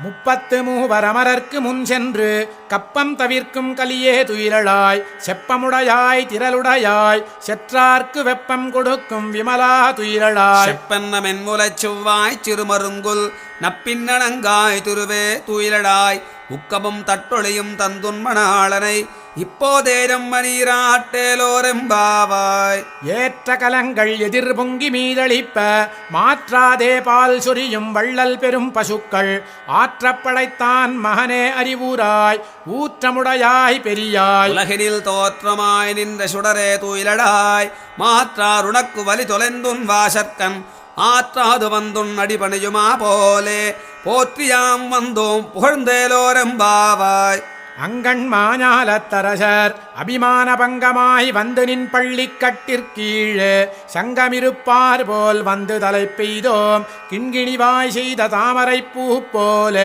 முப்பத்து மூவர் அமரர்க்கு முன் சென்று கப்பம் தவிர்க்கும் கலியே துயிலளாய் செப்பமுடையாய் திரளுடையாய் செற்றார்க்கு வெப்பம் கொடுக்கும் விமலா துயிலளாய் செப்பன்ன மென்முலச் செவ்வாய் சிறுமருங்குல் நப்பின்னணங்காய் துருவே துயிலடாய் உக்கமும் தட்டொழியும் தந்துன்மணாளனை இப்போதேரம் மணீராட்டேலோரெம்பாவாய். ஏற்ற கலங்கள் எதிர் பொங்கி மீதளிப்ப மாற்றாதே பால் சொரியும் வள்ளல் பெரும் பசுக்கள் ஆற்றப்படைத்தான் மகனே அறிவுராய் ஊற்றமுடையாய் பெரியாய். உலகினில் தோற்றமாய் நின்ற சுடரே துயிலடாய் மாற்றார் உனக்கு வலி தொலைந்துன் வாசற்கண் ஆற்றாது வந்துன் அடிபணியுமா போலே போற்றியாம் வந்தோம் புகழ்ந்தேலோரெம்பாவாய். அங்கண் மாஞாலத்தரசர் அபிமான பங்கமாய் வந்து நின் பள்ளிக்கட்டிற்கீழே சங்கமிருப்பார் போல் வந்து தலை பெய்தோம் கிண்கிணிவாய் செய்த தாமரை பூ போல.